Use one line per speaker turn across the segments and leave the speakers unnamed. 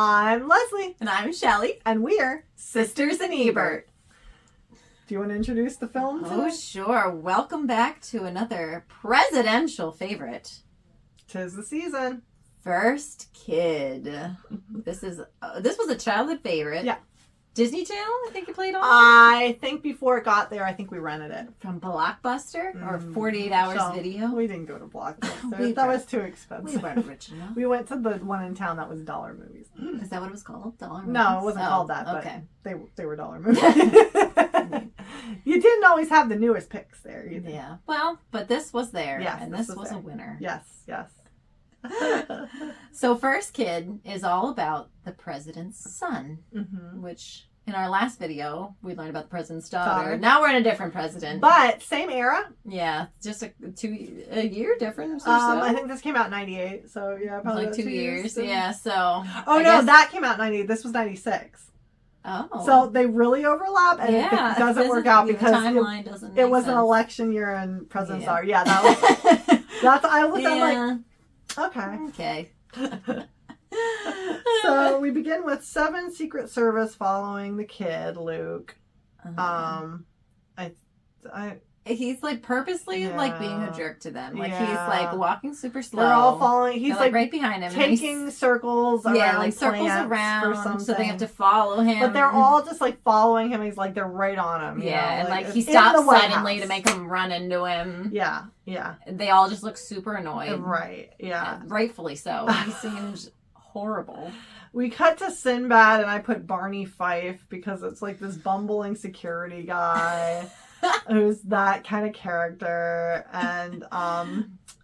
I'm Leslie.
And I'm Shelley.
And we're
Sisters in Ebert.
Do you want to introduce the film today?
Oh, sure. Welcome back to another presidential favorite.
'Tis the season.
First Kid. This was a childhood favorite.
Yeah.
Disney Channel, I think you played on?
I think before it got there, I think we rented it.
From Blockbuster or 48 Hours
So,
Video?
We didn't go to Blockbuster.
We
That
were-
was too expensive.
We weren't rich enough.
We went to the one in town that was dollar movies.
Is that what it was called? Dollar Movies?
No, it wasn't
Oh,
called that, but
okay.
they were dollar movies. You didn't always have the newest picks there either.
Yeah. Well, but this was there.
Yes,
and
this
this was
there.
a winner.
Yes, yes.
So First Kid is all about the president's son,
Mm-hmm.
which in our last video we learned about the president's daughter.
Daughter.
Now we're in a different president.
But same era.
Yeah, just a year difference or so.
I think this came out in 98, so yeah, probably
like
about
2 years.
then.
Yeah, so.
Oh,
I
no,
guess-
that came out in 98. This was 96.
Oh.
So they really overlap, and
yeah,
it doesn't work out because
the timeline doesn't.
it was
sense.
an election year and presidents
Yeah.
are. Yeah, that was. That's I looked at
Yeah.
like, okay.
Okay.
So we begin with 7 Secret Service following the kid Luke.
Uh-huh.
I
He's like purposely like being a
Yeah.
jerk to them. Like
Yeah.
he's like walking super slow.
they're all following. He's
They're,
like
right behind him. and he's-
taking circles around.
yeah, like circles
plants
around,
for something.
so they have to follow him.
But they're all just like following him. He's like they're right on him. you
yeah,
know,
and like he
in the
stops
White
suddenly
House.
to make him run into him.
Yeah, yeah,
They all just look super annoyed.
right. Yeah.
And rightfully so. He seems horrible.
We cut to Sinbad, and I put Barney Fife because it's like this bumbling security guy who's that kind of character, and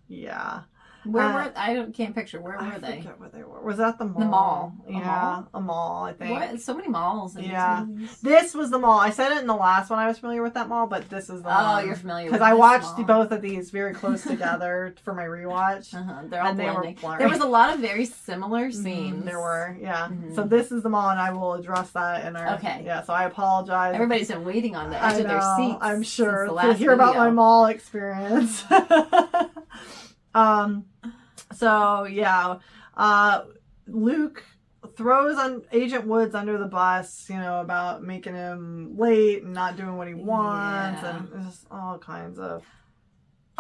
yeah.
Can't picture where
I
were they?
forget where they were. Was that the mall?
The mall. A
Yeah,
mall?
a mall. I think.
What? So many malls. In
Yeah.
these movies.
This was the mall. I said it in the last one. I was familiar with that mall, but this is the
Oh,
one.
you're familiar with
because I
this
watched
mall.
both of these very close together for my rewatch.
They're all
And they were
blending.
blurry.
There was a lot of very similar scenes.
There were, yeah.
Mhm.
So this is the mall, and I will address that in our.
Okay.
Yeah. So I apologize.
Everybody's been waiting on the
I
edge of their
know,
seats.
I'm sure
since the
to
last
hear about
video.
my mall experience. So yeah, Luke throws on Agent Woods under the bus, about making him late and not doing what he wants,
Yeah.
and just all kinds of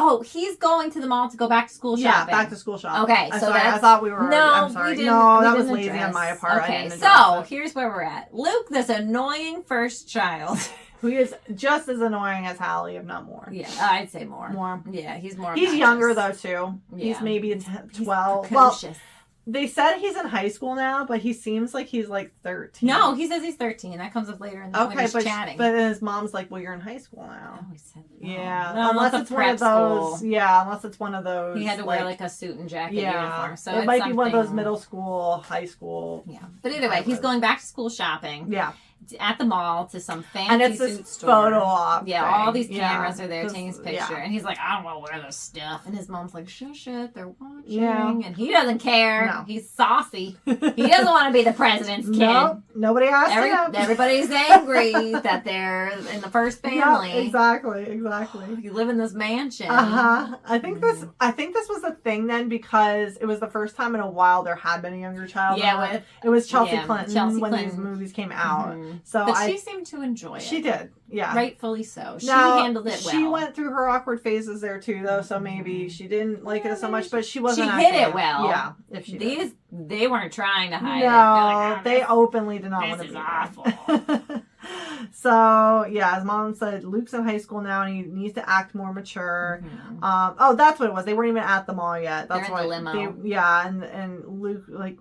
Oh, he's going to the mall to go back to school shopping.
back to school shopping.
Okay,
I'm
so
sorry, I
that's-
thought we were.
No,
I'm sorry.
we didn't.
No,
we
that was
didn't
lazy
address.
on my part. I
Okay,
didn't address
so
it.
here's where we're at. Luke, this annoying first child.
Who is just as annoying as Hallie, if not more.
Yeah, I'd say more.
More.
Yeah, he's more.
He's
obnoxious.
younger though too. He's
Yeah.
maybe
He's
12. Well,
precocious.
they said he's in high school now, but he seems like he's like 13.
No, he says he's 13. That comes up later in the when
Okay,
he's
but
chatting.
but then his mom's like, "Well, you're in high school now."
Oh, he said that.
Yeah,
No,
unless
that's
it's
a
one of
prep
those.
school.
Yeah, unless it's one of those.
He had to wear like a suit and jacket uniform. So
it
it's
might be one of those
something-
middle school, high school.
Yeah, but either way, he's going back to school shopping.
Yeah,
At the mall to some fancy
and it's
suit
this
store.
photo op.
Yeah,
thing.
all these
Yeah,
cameras are there
'cause-
taking his picture,
yeah.
and he's like, "I don't want to wear this stuff." And his mom's like, "Shush it, they're watching."
Yeah.
And he doesn't care.
No.
He's saucy. He doesn't want to be the president's kid.
No, nobody asked him.
Everybody's angry that they're in the first family.
Yeah, exactly.
You live in this mansion.
I think this was a thing then because it was the first time in a while there had been a younger child.
Yeah, with
it was Chelsea
yeah,
Clinton
Chelsea
when
Clinton.
these movies came out.
Mhm.
So
but she seemed to enjoy it.
she did, yeah.
Rightfully so. She
Now,
handled it well.
She went through her awkward phases there too, though. So maybe she didn't like it so much, but she wasn't.
She hid
acting
it well.
Yeah, if she did.
They weren't trying to hide it. They're
No,
like,
they openly did not
this
want to
is
be
awful.
there. So yeah, his mom said Luke's in high school now and he needs to act more mature.
Mhm.
Oh, that's what it was. They weren't even at the mall yet. That's
They're in
why
the limo.
and Luke, like,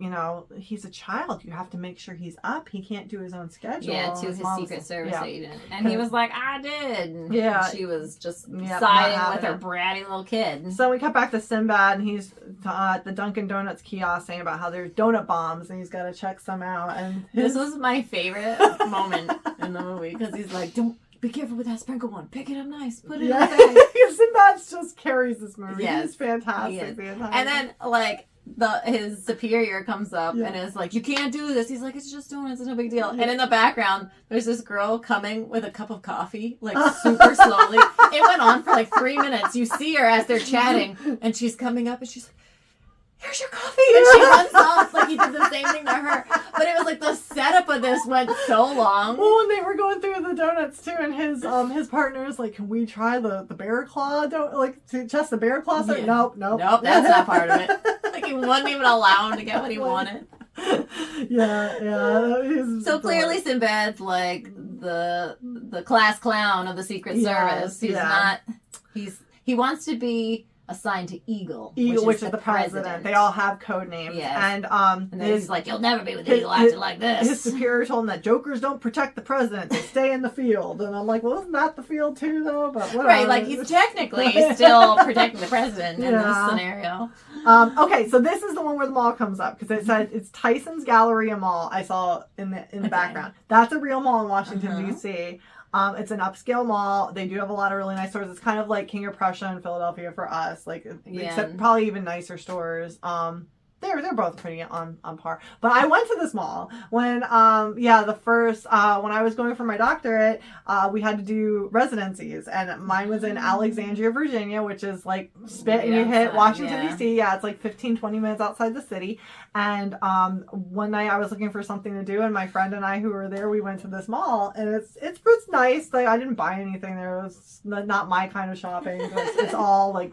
he's a child. You have to make sure he's up. He can't do his own schedule.
Yeah, to his
mom's-
Secret Service
yeah.
agent. And he was like, "I did." And
Yeah.
she was just
Yeah,
siding
not
with her
having
bratty little kid.
So we cut back to Sinbad, and he's at the Dunkin' Donuts kiosk saying about how there's donut bombs, and he's got to check some out. And
This was my favorite moment in the movie because he's like, "Don't be careful with that sprinkle one. Pick it up nice. Put it in the bag."
Sinbad just carries this movie.
Yes,
He's fantastic.
he is.
The entire
And then like his superior comes up
Yeah.
and is like, "You can't do this." He's like, "It's just donuts. It's no big deal." And in the background, there's this girl coming with a cup of coffee, like super slowly. It went on for like 3 minutes. You see her as they're chatting, and she's coming up, and she's like, here's your coffee. And she runs off like he did the same thing to her. But it was like the setup of this went so long.
Well, when they were going through the donuts too, and his partner was like, "Can we try the bear claw? To test the bear claw?" So,
Yeah.
Nope,
Nope, that's not part of it. Like he wouldn't even allow him to get what he wanted.
Yeah.
So clearly Sinbad's like the class clown of the Secret Service. He's not. He wants to be assigned to Eagle,
which is the president. They all have code names.
Yes.
And
then he's like, "You'll never be with Eagle acting like this."
His superior told him that jokers don't protect the president; they stay in the field. And I'm like, well, isn't that the field too, though? But whatever.
Right, like he's technically still protecting the president in this scenario.
Okay, so this is the one where the mall comes up because it said it's Tyson's Galleria Mall. I saw in the background. That's a real mall in Washington D.C. It's an upscale mall. They do have a lot of really nice stores. It's kind of like King of Prussia in Philadelphia for us, except probably even nicer stores. They're both pretty on par. But I went to this mall when the first when I was going for my doctorate, we had to do residencies, and mine was in Alexandria, Virginia, which is like spit and you hit Washington D.C. Yeah, it's like 15-20 minutes outside the city. And one night I was looking for something to do, and my friend and I who were there, we went to this mall, and it's nice. Like I didn't buy anything there. It was not my kind of shopping. It's all like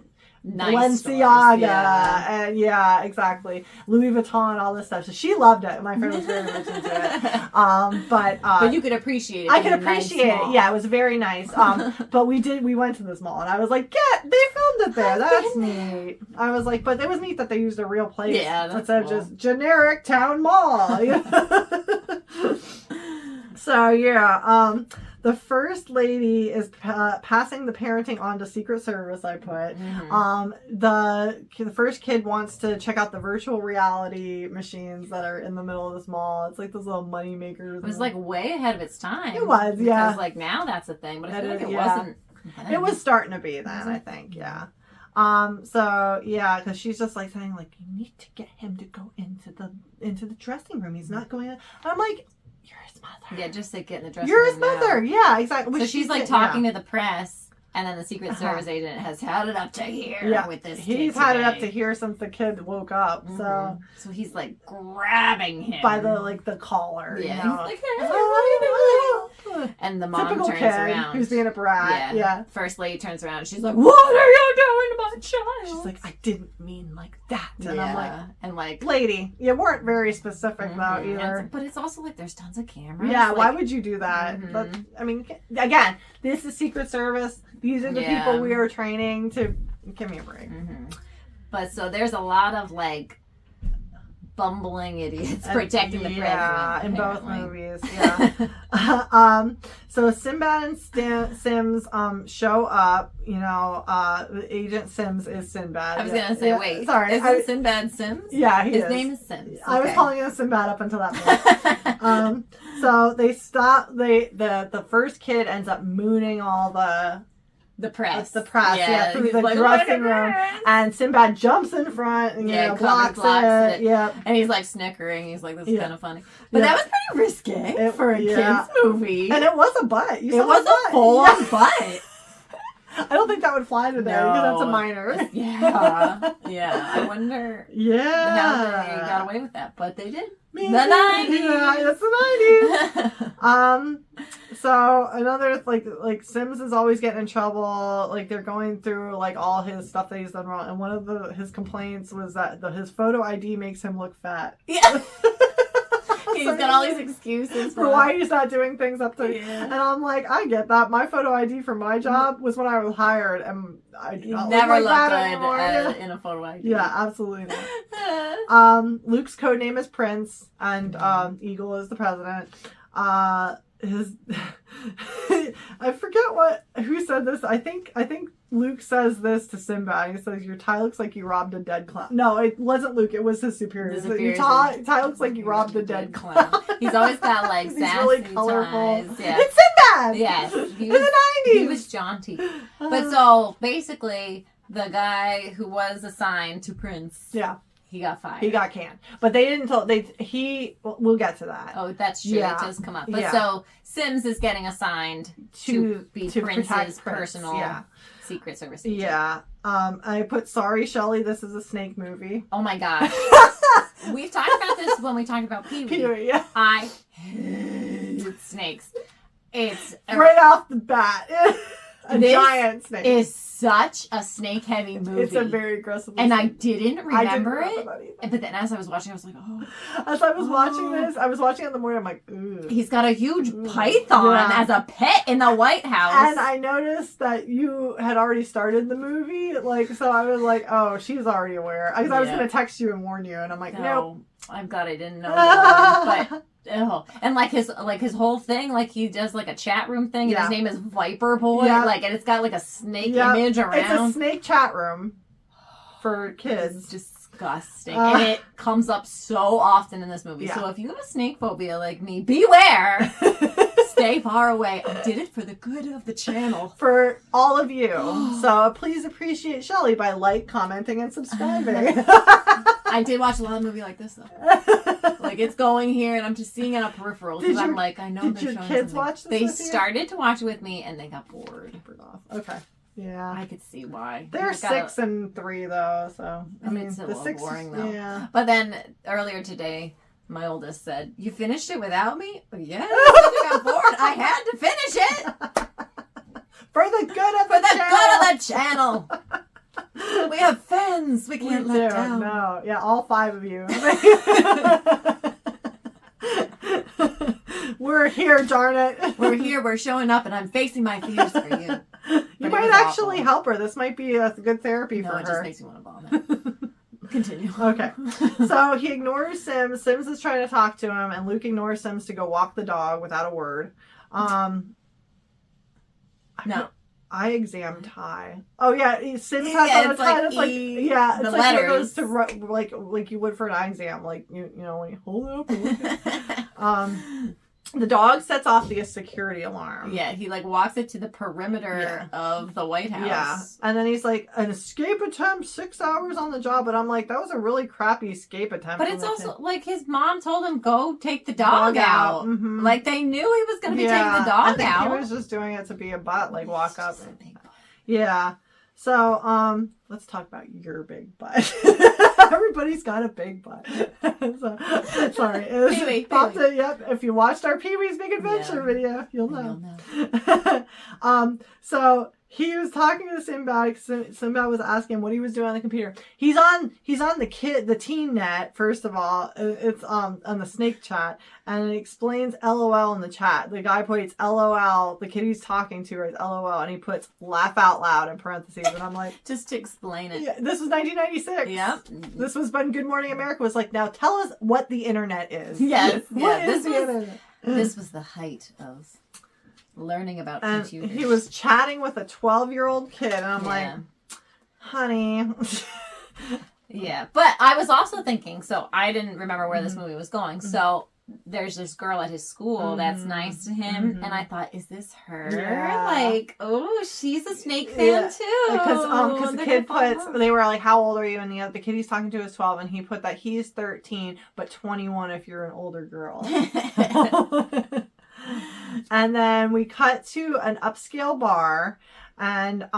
nice
Balenciaga and exactly, Louis Vuitton, all this stuff. So she loved it. My friend was very much into it. But
you could appreciate it.
I could appreciate it. Yeah, it was very nice. But we went to this mall, and I was like, they filmed it there. That's neat. I was like, but it was neat that they used a real place instead of just generic town mall. So the first lady is passing the parenting on to Secret Service, I put. The first kid wants to check out the virtual reality machines that are in the middle of this mall. It's like those little money makers.
It was like way ahead of its time.
It was,
because like now that's a thing, but I feel like it wasn't then.
It was starting to be then, I think, because she's just like saying like, you need to get him to go into the dressing room. He's not going to. I'm like, you're his mother.
Yeah, just say get in the dressing
room.
room.
You're his mother. Yeah, exactly.
So she's like talking to the press, and then the Secret Service agent has had it up to here with this kid.
He's had it up to here since the kid woke up. So
he's like grabbing him
by the collar.
Yeah.
You know?
He's like, hey, what are you doing? And the mom
Typical
turns
kid
around.
Who's being a brat. Yeah.
First lady turns around and she's like, what are you doing to my child?
She's like, I didn't mean like that. And I'm like,
and
lady, you weren't very specific though either.
But it's also like there's tons of cameras.
Yeah, why would you do that? But, I mean, again, this is Secret Service. These are the people we are training to give me a break.
But so there's a lot of like bumbling idiots protecting the president.
Yeah, in both movies. So Sinbad and Sims show up. Agent Sims is Sinbad.
I was gonna say, wait,
sorry,
isn't Sinbad Sims?
Yeah,
his name is Sims.
I was calling him Sinbad up until that point. So they stop. The first kid ends up mooning all the press, through the dressing room, and Sinbad jumps in front and blocks it. Yeah,
and he's like snickering. He's like, "This is kind of funny," but that was pretty risque for a kids movie.
And it was a butt. It
was a full-on butt.
I don't think that would fly today because that's a minor.
Yeah. I wonder. How they got away with that, but they did. The 90s.
Yeah, that's the 90s. So another like Sims is always getting in trouble. Like they're going through like all his stuff that he's done wrong, and one of his complaints was that his photo ID makes him look fat.
Yeah. He's got all these excuses
for why he's not doing things up to. And I'm like, I get that. My photo ID for my job was when I was hired, and I do not
never
look like
good
that anymore.
In a photo ID.
Yeah, absolutely not. Luke's code name is Prince, and Eagle is the president. I forget who said this. I think Luke says this to Sinbad. He says, "Your tie looks like you robbed a dead clown." No, it wasn't Luke. It was his superior. Your tie looks like you robbed a dead clown.
He's always got like sassy
really colorful.
ties. Yeah.
It's Sinbad.
Yes,
in the 90s.
He was jaunty. But so basically, the guy who was assigned to Prince.
Yeah.
He got fired.
He got canned. But they didn't tell... We'll get to that.
Oh, that's true. Yeah. It does come up. But so, Sims is getting assigned to be Prince's personal Secret Service agent.
Yeah. I put, sorry, Shelley, this is a snake movie.
Oh my gosh. We've talked about this when we talked about Pee-wee.
Pee-wee, yeah.
I hate snakes. It's
right off the bat. A giant snake.
Is such a snake-heavy movie.
It's a very aggressive
and I didn't remember it.
That
but then as I was watching, I was like, oh.
As I was watching this, I was watching it in the morning, I'm like, ooh.
He's got a huge python as a pet in the White House.
And I noticed that you had already started the movie, like, so I was like, oh, she's already aware. Because I was going to text you and warn you, and I'm like, nope.
I'm glad I didn't know that. But and like his whole thing, like he does like a chat room thing, and his name is Viper Boy, like, and it's got like a snake image around.
It's a snake chat room for kids.
It's disgusting, and it comes up so often in this movie. So if you have a snake phobia like me, beware. Stay far away. I did it for the good of the channel. For all of you. So please appreciate Shelley by commenting, and subscribing. I did watch a lot of movie like this, though. Like, it's going here, and I'm just seeing it on peripheral. Because I'm like, I know they're showing something. Did your kids watch this They started to watch it with me, and they got bored.
Okay. Yeah.
I could see why.
They're 6 and 3, though, so. I mean,
it's a
the
little
6
boring, though.
Yeah.
But then, earlier today, my oldest said, you finished it without me? Yes, I got bored. I had to finish it.
For the good of the channel.
good of the channel. We have fans. We can't let down.
No. Yeah, all 5 of you. We're here, darn it.
We're here. We're showing up, and I'm facing my fears for you.
You might actually help her. This might be a good therapy for her.
No, it just makes me want to vomit. Continue.
Okay. So he ignores Sims. Sims is trying to talk to him, and Luke ignores Sims to go walk the dog without a word.
No.
Eye exam tie. Oh yeah, Sims has on a tie that's like it's like
letters.
It goes to like you would for an eye exam, like you know when you hold it up. The dog sets off the security alarm.
Yeah, he walks it to the perimeter of the White House.
Yeah, and then he's like, an escape attempt, 6 hours on the job, and I'm like, that was a really crappy escape attempt.
But it's also like his mom told him go take the dog out.
Mm-hmm.
Like they knew he was going to be taking the dog out.
He was just doing it to be a butt, walk up. Yeah. So, let's talk about your big butt. Everybody's got a big butt. Sorry. Pee-wee. Yep. If you watched our Pee-wee's Big Adventure video, you'll know. So he was talking to Sinbad. Sinbad was asking what he was doing on the computer. He's on the teen net. First of all, it's on the snake chat, and it explains LOL in the chat. The guy puts LOL. The kid he's talking to writes LOL, and he puts laugh out loud in parentheses. And I'm like,
just to explain it.
Yeah, this was 1996.
Yep.
This was when Good Morning America was like, now tell us what the internet is.
Yes.
What is the internet?
This was the height of learning about computers.
He was chatting with a 12-year-old kid, and I'm like, honey.
Yeah, but I was also thinking, so I didn't remember where this movie was going. So there's this girl at his school that's nice to him, and I thought, is this her?
Yeah.
Oh, she's a snake fan too.
Because the kid they were like, how old are you? And the kid he's talking to is 12, and he put that he's 13, but 21 if you're an older girl. And then we cut to an upscale bar, and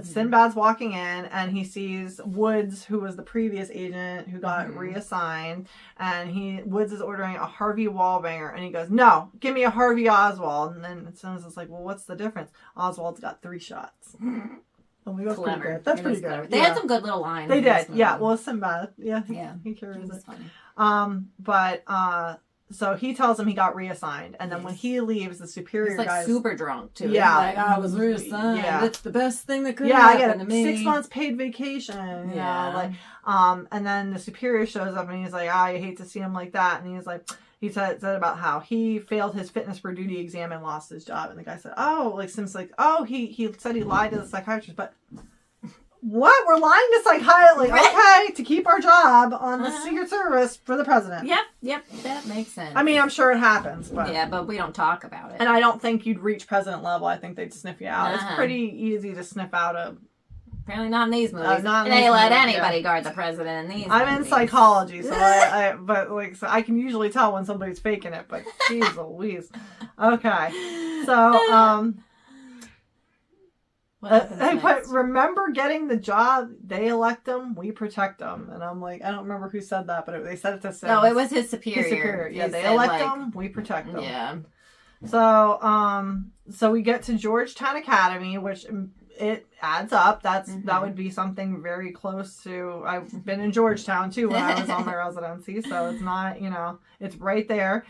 Sinbad's walking in, and he sees Woods, who was the previous agent who got reassigned, and Woods is ordering a Harvey Wallbanger, and he goes, no, give me a Harvey Oswald. And then Sims is like, well, what's the difference? Oswald's got 3 shots. Oh, that's pretty good. That's pretty good.
They had some good little lines.
They did. Yeah. Well, Sinbad. Yeah. He carries it.
Funny.
So he tells him he got reassigned, and then when he leaves, the superior
guy
guy's
super drunk too.
Yeah,
he's like, I was reassigned. Yeah, it's the best thing that could
happen
to
to
me.
6 months paid vacation. And then the superior shows up, and he's like, I hate to see him like that. And he's like, he said about how he failed his fitness for duty exam and lost his job. And the guy said, Sims he said he lied to the psychiatrist, but. What? We're lying to psychiatry? Okay, to keep our job on the Secret Service for the president.
Yep, that makes sense.
I mean, I'm sure it happens, but
but we don't talk about it.
And I don't think you'd reach president level. I think they'd sniff you out. It's pretty easy to sniff out a.
Apparently not in these movies. They let anybody guard the president in these.
I'm in psychology, so I can usually tell when somebody's faking it. But geez Louise. Okay, so I put, remember getting the job, they elect him, we protect him. And I'm like, I don't remember who said that, but they said it to Sims.
No, it was his superior.
His superior. Yeah, they elect him, we protect him.
Yeah.
So we get to Georgetown Academy, which it adds up. That would be something very close to. I've been in Georgetown too when I was on my residency, so it's not, it's right there.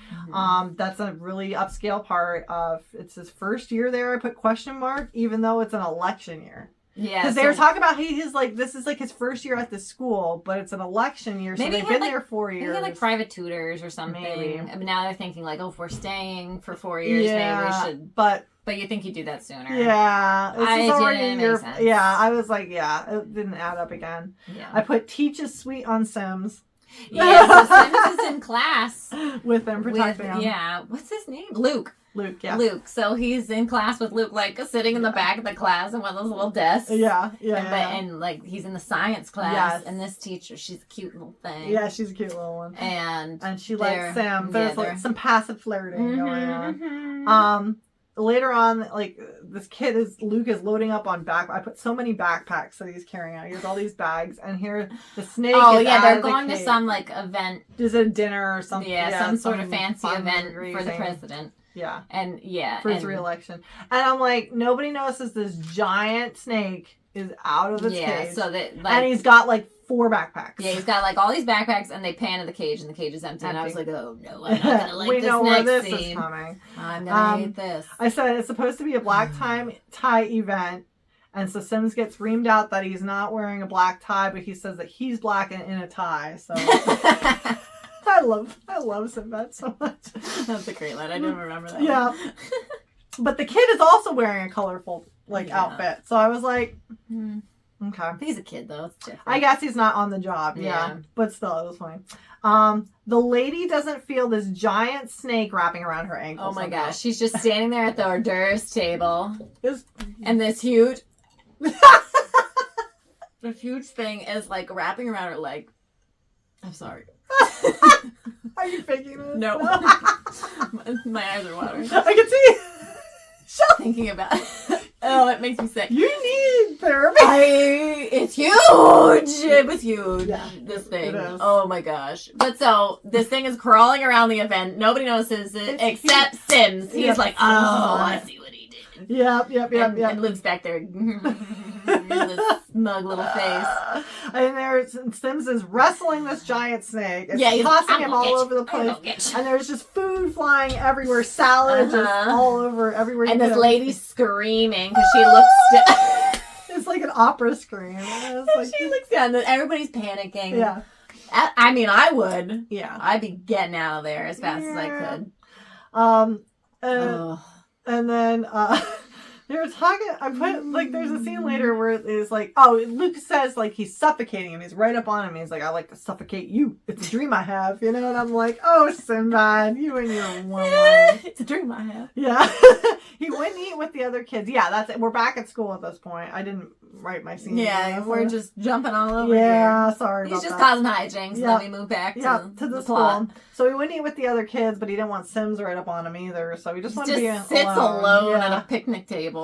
That's a really upscale part of. It's his first year there. I put question mark, even though it's an election year. Yeah, because they were talking about he's like, this is like his first year at the school, but it's an election year, so they've been there 4 years.
Maybe like private tutors or something. Maybe. I mean, now they're thinking like, if we're staying for 4 years, maybe we should. But you think you do that sooner? Yeah, I was like, it didn't add up again. Yeah, I put teach is sweet on Sims. Yeah, so Sims is in class
with them protecting him.
Yeah, what's his name? Luke.
Yeah.
Luke. So he's in class with Luke, like sitting in the back of the class in one of those little desks. And like he's in the science class, and this teacher, she's a cute little thing.
Yeah, she's a cute little one.
And
she likes Sam. There's like some passive flirting going on. Later on, like this Luke is loading up on I put so many backpacks that he's carrying out. He has all these bags, and here the snake. Oh
yeah, they're going to some like event.
There's a dinner or something.
Yeah, some sort of fancy event for the president.
Yeah.
And
for his re-election. And I'm like, nobody notices this giant snake is out of its cage.
So that
and he's got like 4 backpacks.
Yeah, he's got like all these backpacks, and they pan to the cage, and the cage is empty. And I was like, oh no, I'm not gonna like this next scene.
Is coming.
I'm gonna hate this.
I said it's supposed to be a black tie event, and so Sims gets reamed out that he's not wearing a black tie, but he says that he's black and in a tie. So I love Sinbad so much.
That's a great line. I didn't remember that.
Yeah. But the kid is also wearing a colorful outfit. So I was like, okay.
He's a kid though. It's different.
I guess he's not on the job. Yeah. But still, it was funny. The lady doesn't feel this giant snake wrapping around her ankle.
Oh my gosh. She's just standing there at the hors d'oeuvres table. And this huge thing is like wrapping around her leg. I'm sorry.
Are you faking this?
No. My eyes are watering.
I can see.
Thinking about it. Oh, it makes me sick.
You need therapy.
It's huge. It was huge.
Yeah,
this thing. Oh my gosh. But so this thing is crawling around the event. Nobody notices it except Sims. He's like, oh, I see what he did.
Yep.
And Luke's back there. This smug little face.
And Sims is wrestling this giant snake. He's tossing him all over the place. And there's just food flying everywhere. Salad just all over everywhere.
And this lady's screaming because she looks...
It's like an opera scream.
She looks down. Everybody's panicking.
Yeah.
I mean, I would.
Yeah.
I'd be getting out of there as fast as I could.
And then... they were talking, there's a scene later where it's like, Luke says, like, he's suffocating him. He's right up on him. He's like, I like to suffocate you. It's a dream I have, And I'm like, oh, Sinbad, you and your one way.
It's a dream I have.
Yeah. He wouldn't eat with the other kids. Yeah, that's it. We're back at school at this point. I didn't write my scene.
Yeah, we're just jumping all over
here.
Sorry about that. He's just causing hijinks. Then we move back to the
school. So he wouldn't eat with the other kids, but he didn't want Sims right up on him either. So he just wanted to be
sits alone at a picnic table.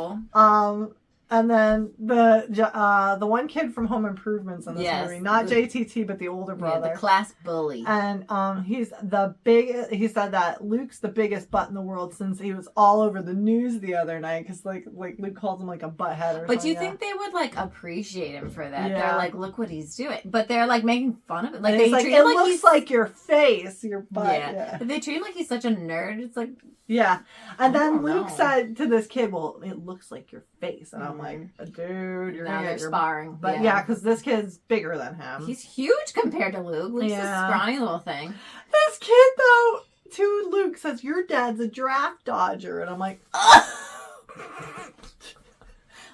And then the one kid from Home Improvement's in this movie, not JTT, but the older brother,
the class bully.
And he said that Luke's the biggest butt in the world since he was all over the news the other night because like Luke calls him like a butthead or something.
But you think they would like appreciate him for that? Yeah. They're like, look what he's doing, but they're like making fun of it. Like they treat him like
looks like your face, your butt.
Yeah. They treat him like he's such a nerd. It's like.
Yeah. And then Luke said to this kid, well, it looks like your face. And I'm like, dude, you're
now they're sparring.
But because this kid's bigger than him.
He's huge compared to Luke. Luke's a scrawny little thing.
This kid, though, to Luke says, your dad's a draft dodger. And I'm like,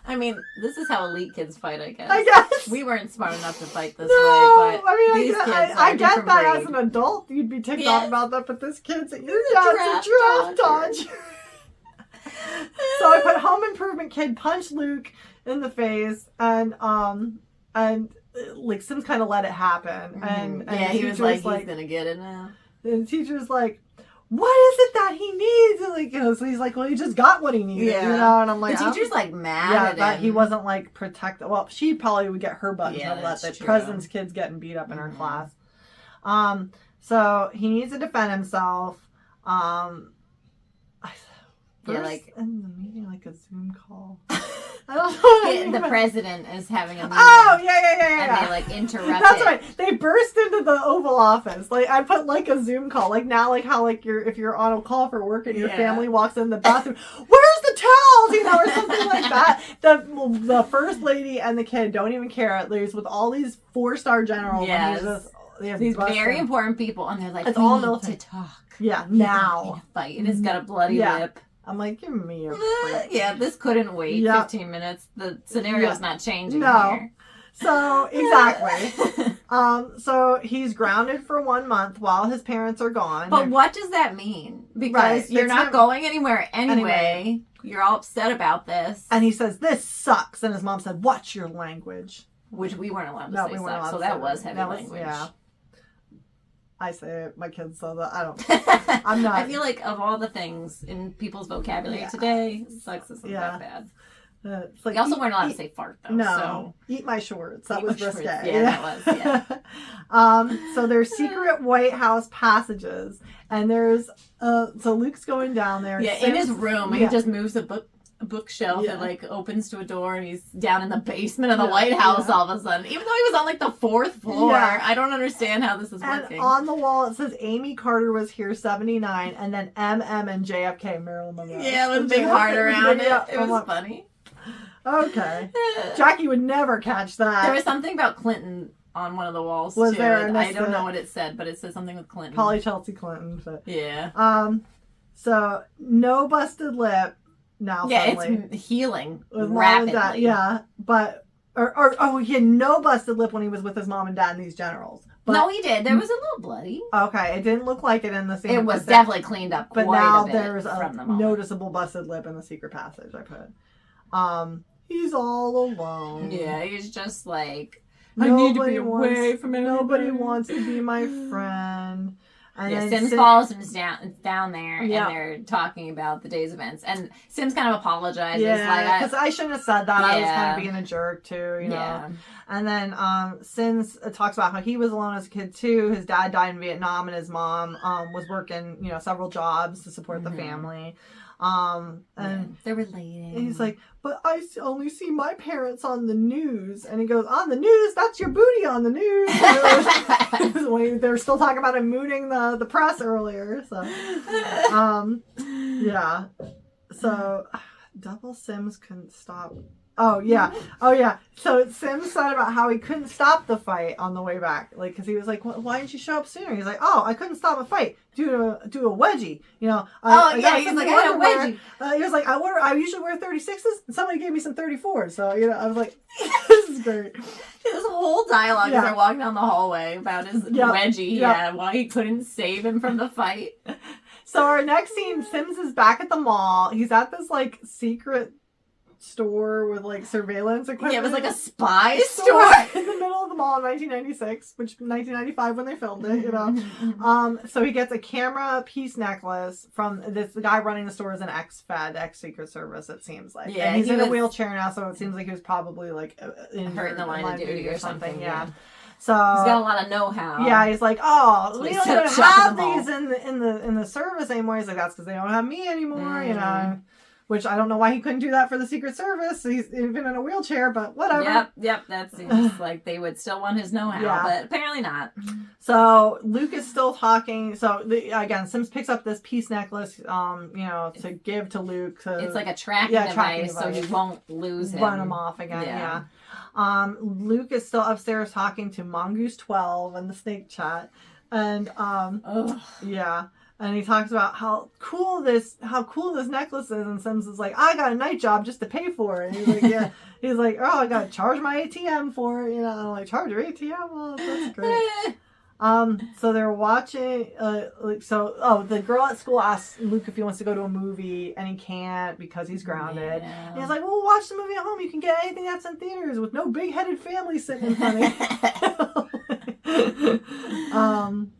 I mean, this is how elite kids fight, I guess.
I guess.
We weren't smart enough to fight this way, but these kids
I get that breed. As an adult, you'd be ticked off about that, but this kid's like, your dad's a draft dodger. So I put Home Improvement kid punch Luke in the face, and like Sims kind of let it happen, and
he was like, he's gonna get it now.
And the teacher's like, what is it that he needs? And like, so he's like, well, he just got what he needed, you know? And I'm like,
the teacher's like mad at him.
that he wasn't like protected. Well, she probably would get her butt in trouble that the president's kid's getting beat up in her class. So he needs to defend himself.
Like
in the meeting, like a Zoom call. I don't know.
The president is having a meeting.
Oh, yeah.
And they like interrupt
That's right. They burst into the Oval Office. Like I put like a Zoom call. Like now, like how like if you're on a call for work and your family walks in the bathroom, where's the towels? You know, or something like that. The first lady and the kid don't even care. There's with all these 4-star generals.
Yes.
These
very important people, and they're like,
it's
we
all
need
military
to talk.
Yeah, now.
In a fight. And it's got a bloody lip.
I'm like, give me a break.
Yeah, this couldn't wait 15 minutes. The scenario's not changing here.
So, exactly. So he's grounded for 1 month while his parents are gone.
But what does that mean? Because you're not going anywhere anyway. You're all upset about this.
And he says, this sucks. And his mom said, watch your language.
Which we weren't allowed to say sucks. So that was heavy language.
Yeah. I say it. My kids say that. I don't. I'm not.
I feel like of all the things in people's vocabulary today, sucks isn't that bad.
It's like,
we also weren't allowed to say fart though.
No.
So.
Eat my shorts. That was risque.
Yeah, that was.
So there's secret White House passages, and there's so Luke's going down there.
Yeah, in his room, he just moves a bookshelf that like opens to a door, and he's down in the basement of the White House all of a sudden, even though he was on like the 4th floor. I don't understand how this is working.
On the wall it says Amy Carter was here 79, and then MM and JFK, Marilyn Monroe.
Yeah, with a big heart around it. It was funny.
Okay. Jackie would never catch that.
There was something about Clinton on one of the walls too. I don't know what it said, but it said something with Clinton.
Probably Chelsea Clinton. But.
Yeah.
So no busted lip. Now
it's healing
with
rapidly.
Mom and Dad, yeah, but he had no busted lip when he was with his mom and dad and these generals. But,
no, he did. There was a little bloody.
Okay, it didn't look like it in the scene.
It was definitely cleaned up.
But now there's a noticeable busted lip in the secret passage. I put. He's all alone.
Yeah, he's just like, I need to be away from everybody.
Nobody wants to be my friend. And
Sims follows him down there, and they're talking about the day's events. And Sims kind of apologizes.
Yeah, because I shouldn't have said that. I was kind of being a jerk, too, you know.
Yeah.
And then Sims talks about how he was alone as a kid, too. His dad died in Vietnam, and his mom was working, several jobs to support the family. And
they're relating.
And he's like, but I only see my parents on the news. And he goes, on the news? That's your booty on the news. When they're still talking about him mooning the press earlier. So, yeah. So, double Sims couldn't stop. Oh, yeah. So Sims said about how he couldn't stop the fight on the way back. Like, because he was like, why didn't you show up sooner? He's like, I couldn't stop a fight. Do a wedgie.
He's like, I had a wedgie.
He was like, I usually wear 36s, and somebody gave me some 34s. So, I was like, this is great.
This whole dialogue as they're walking down the hallway about his wedgie he had, why he couldn't save him from the fight.
So our next scene, Sims is back at the mall. He's at this, like, secret store with like surveillance equipment.
Yeah, it was like a spy store
in the middle of the mall in 1996, which 1995 when they filmed it, So he gets a camera piece necklace from the guy running the store is an ex-Fed, ex-Secret Service, it seems like. Yeah, and he's in a wheelchair now, so it seems like he was probably like hurt
in the line of duty or something. Yeah.
So
he's got a lot of know-how.
Yeah, he's like, we don't even have these in the service anymore. He's like, that's because they don't have me anymore, Which I don't know why he couldn't do that for the Secret Service. He's even in a wheelchair, but whatever.
Yep. That seems like they would still want his know-how, but apparently not.
So Luke is still talking. So again, Sims picks up this peace necklace, to give to Luke.
It's like a tracking device, so you won't lose him.
Run him off again. Yeah. Luke is still upstairs talking to Mongoose 12 in the snake chat, and And he talks about how cool this necklace is, and Sims is like, I got a night job just to pay for it. And he's like, yeah. He's like, I gotta charge my ATM for it, and I'm like, charge your ATM? Well, that's great. So they're watching, the girl at school asks Luke if he wants to go to a movie, and he can't because he's grounded. Yeah. And he's like, well, watch the movie at home. You can get anything that's in theaters with no big-headed family sitting in front of you.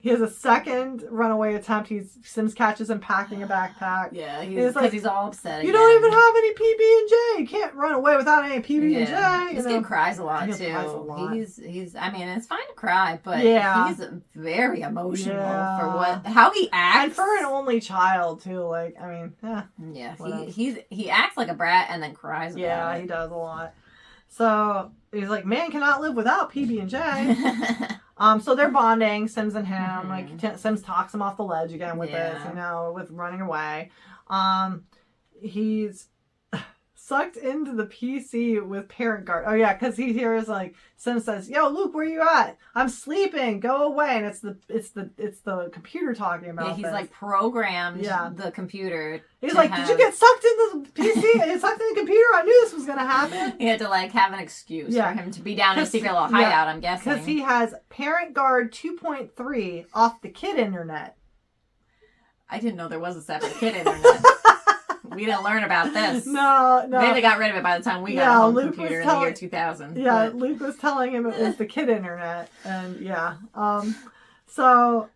He has the second runaway attempt, Sims catches him packing a backpack.
Yeah, because he's all upset.
You don't even have any PB&J. You can't run away without any PB&J.
This kid cries a lot too. He's. I mean, it's fine to cry, but he's very emotional for how he acts,
and for an only child too. Like, I mean,
yeah, he acts like a brat and then cries.
Yeah, he does a lot. So he's like, man cannot live without PB&J. So they're bonding, Sims and him. Like, Sims talks him off the ledge again with this, with running away. He's sucked into the PC with parent guard. Oh yeah, because he hears like Sims says, "Yo, Luke, where you at? I'm sleeping. Go away." And it's the computer talking about.
Yeah, he's like programmed the computer.
He's like, "Did you get sucked into the PC? And sucked in the computer? I knew this was gonna happen."
He had to like have an excuse for him to be down in a secret little hideout. I'm guessing
because he has Parent Guard 2.3 off the kid internet.
I didn't know there was a separate kid internet. We didn't learn about this.
No.
They got rid of it by the time we got a home computer in the year 2000.
Yeah, Luke was telling him it was the kid internet. And so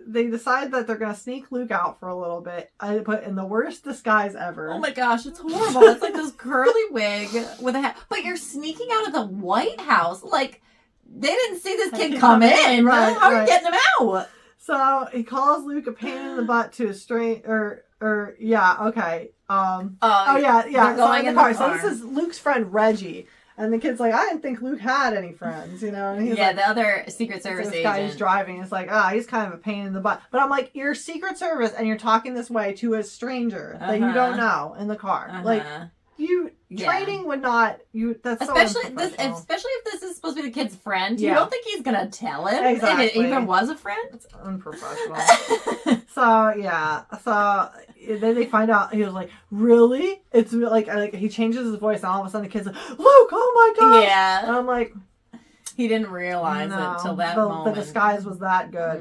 they decide that they're going to sneak Luke out for a little bit. I put in the worst disguise ever.
Oh my gosh, it's horrible. It's like this curly wig with a hat. But you're sneaking out of the White House. Like, they didn't see this kid come in. Right, How are you getting him out?
So he calls Luke a pain in the butt to a straight okay. They're
going in the car.
So this is Luke's friend Reggie, and the kid's like, I didn't think Luke had any friends, And he's
the other Secret Service agent.
Guy who's driving is like, he's kind of a pain in the butt. But I'm like, you're Secret Service, and you're talking this way to a stranger that you don't know in the car, like. Training would not that's
especially if this is supposed to be the kid's friend. You don't think he's gonna tell him if it even was a friend?
It's unprofessional. So then they find out he was like, really? It's like he changes his voice and all of a sudden the kid's like, Luke, oh my god.
Yeah.
And I'm like,
he didn't realize it till that moment.
The disguise was that good.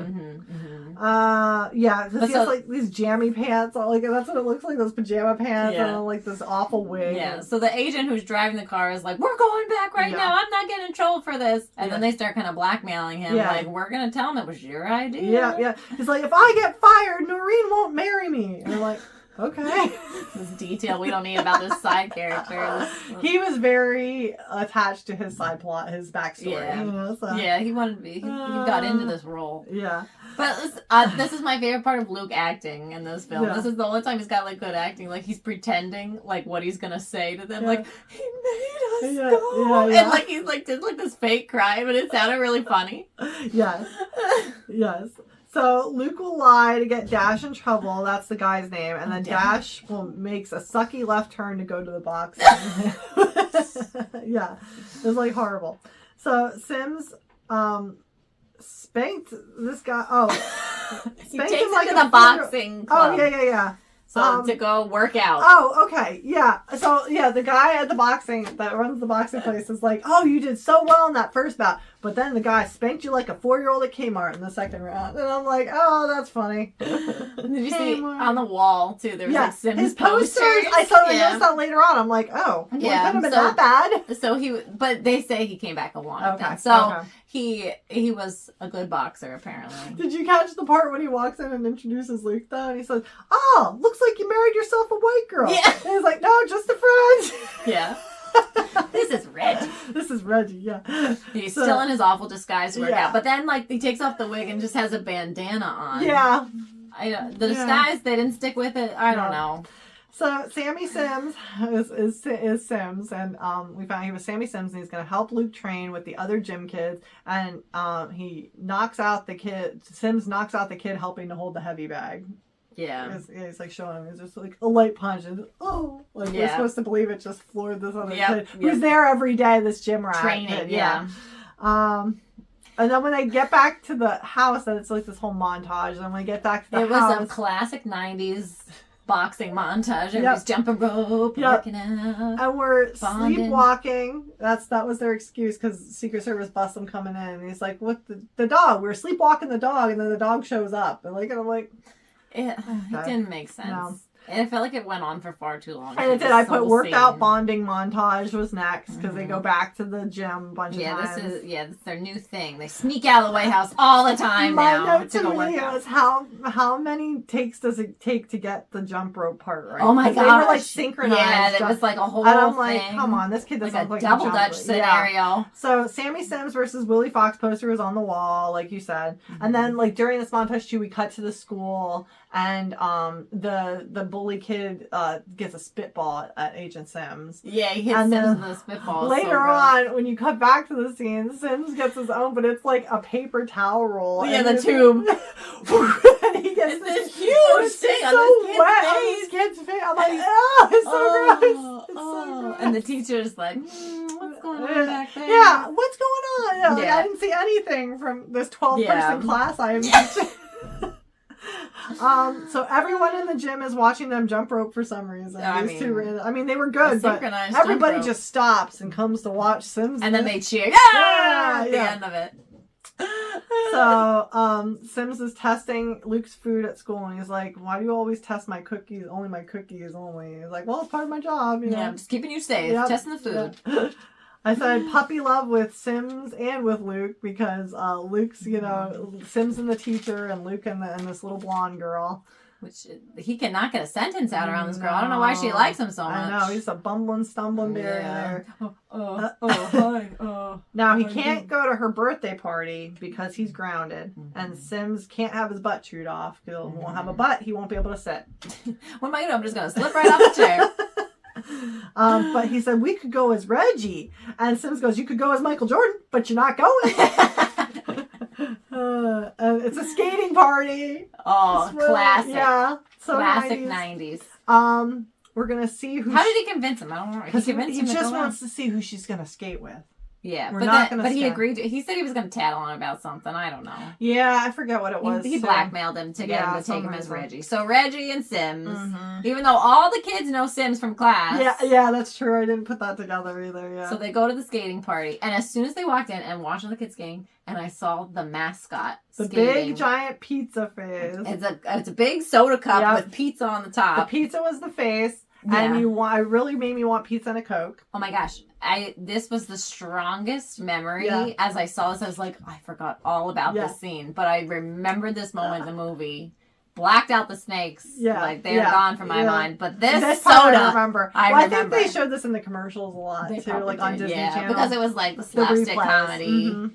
He has like these jammy pants. Like that's what it looks like. Those pajama pants and like this awful wig.
Yeah. So the agent who's driving the car is like, "We're going back right now. I'm not getting in trouble for this." And then they start kind of blackmailing him. Like, "We're gonna tell him it was your idea."
Yeah. He's like, "If I get fired, Noreen won't marry me." And I'm like, okay.
This detail we don't need about this side character.
He was very attached to his side plot, his backstory.
Yeah. He wanted to be. He got into this role.
Yeah.
But this is my favorite part of Luke acting in this film. This is the only time he's got like good acting. Like he's pretending like what he's gonna say to them. Like, he made us go. And like he's like did like this fake cry, but it sounded really funny.
Yes. So Luke will lie to get Dash in trouble. That's the guy's name. And then Dash makes a sucky left turn to go to the box. Yeah. It was like horrible. So Sims spanked this guy.
He takes him like to the boxing club.
Oh, yeah.
So to go work out.
Oh, okay. Yeah. So, the guy at the boxing, that runs the boxing place is like, oh, you did so well in that first bout. But then the guy spanked you like a 4-year-old at Kmart in the second round. And I'm like, oh, that's funny.
Did you see on the wall, too? There was like Sims
his posters. I noticed that later on. I'm like, oh, it couldn't have been that bad.
So but they say he came back and won. Okay. So he was a good boxer, apparently.
Did you catch the part when he walks in and introduces Luke, though? And he says, oh, looks like you married yourself a white girl.
Yeah.
And he's like, no, just a friend.
Yeah. This is Reggie.
Yeah.
He's still in his awful disguise to work out. But then, like, he takes off the wig and just has a bandana on.
Yeah.
The disguise, they didn't stick with it. I don't know.
So Sammy Sims is Sims, and we found he was Sammy Sims, and he's going to help Luke train with the other gym kids, and he knocks out the kid. Sims knocks out the kid helping to hold the heavy bag.
Yeah.
It's like showing him. It's just like a light punch. And, we're supposed to believe it just floored this other kid who's there every day, this gym rat.
Training,
kid. And then when they get back to the house, then it's like this whole montage. And when they get back to the house.
It was a classic 90s boxing montage. Everybody's jumping rope, working out.
And we're sleepwalking. That was their excuse because Secret Service busts them coming in. And he's like, what the dog? We're sleepwalking the dog. And then the dog shows up. And I'm like...
It didn't make sense. No. And it felt like it went on for far too long.
And it did. I put worked out bonding montage was next because they go back to the gym a bunch of times.
This is their new thing. They sneak out of the White House all the time now.
My note to me was how many takes does it take to get the jump rope part right?
Oh my gosh.
They were like synchronized.
Yeah, it was like a whole
and I'm
thing.
like, come on, this kid doesn't
like
look
a double Dutch scenario.
Yeah. So Sammy Sims versus Willie Fox poster was on the wall, like you said. And then like during this montage too, we cut to the school and the bully kid gets a spitball at Agent Sims.
Yeah, he hits Sims with a spitball.
Later on, when you cut back to the scene, Sims gets his own, but it's like a paper towel roll.
Yeah, the tube.
And he gets this huge thing on his kid's face. I'm like, oh, it's so gross. It's so gross.
And the teacher's like, what's going on back there?
Yeah, what's going on? Yeah, like, I didn't see anything from this 12-person class I am teaching. So everyone in the gym is watching them jump rope for some reason. They were good, but everybody just stops and comes to watch Sims.
And then they cheer, at the end of it.
So Sims is testing Luke's food at school, and he's like, "Why do you always test my cookies? Only my cookies only." He's like, "Well, it's part of my job, you know.
I'm just keeping you safe, testing the food."
Yeah. I said puppy love with Sims and with Luke because Luke's, Sims and the teacher and Luke and this little blonde girl.
Which he cannot get a sentence out around this girl. I don't know why she likes him so much.
I know, he's a bumbling, stumbling berry there.
Hi.
Now, he can't go to her birthday party because he's grounded. Mm-hmm. And Sims can't have his butt chewed off because he won't have a butt. He won't be able to sit.
What am I going to do? I'm just going to slip right off the chair.
But he said, we could go as Reggie. And Sims goes, you could go as Michael Jordan, but you're not going. It's a skating party.
Oh, classic.
Yeah. So
classic 90s.
We're going to see who...
How did he convince him? I don't know.
He just wants to see who she's going to skate with.
Yeah, but he agreed. He said he was going to tattle on about something. I don't know.
Yeah, I forget what it was.
He blackmailed him to get him to take him as Reggie. So Reggie and Sims, even though all the kids know Sims from class.
Yeah, that's true. I didn't put that together either. Yeah.
So they go to the skating party, and as soon as they walked in and watched the kids skating, and I saw the mascot skating.
The big giant pizza face.
It's a big soda cup with pizza on the top.
The pizza was the face. Yeah. And I really made me want pizza and a Coke.
Oh my gosh. This was the strongest memory. As I saw this, I was like, I forgot all about this scene. But I remembered this moment in the movie. Blacked out the snakes. Yeah. Like, they're gone from my mind. But this soda,
I remember. I think they showed this in the commercials a lot, too. Like, on Disney Channel.
Because it was like the slapstick comedy.
Mm-hmm.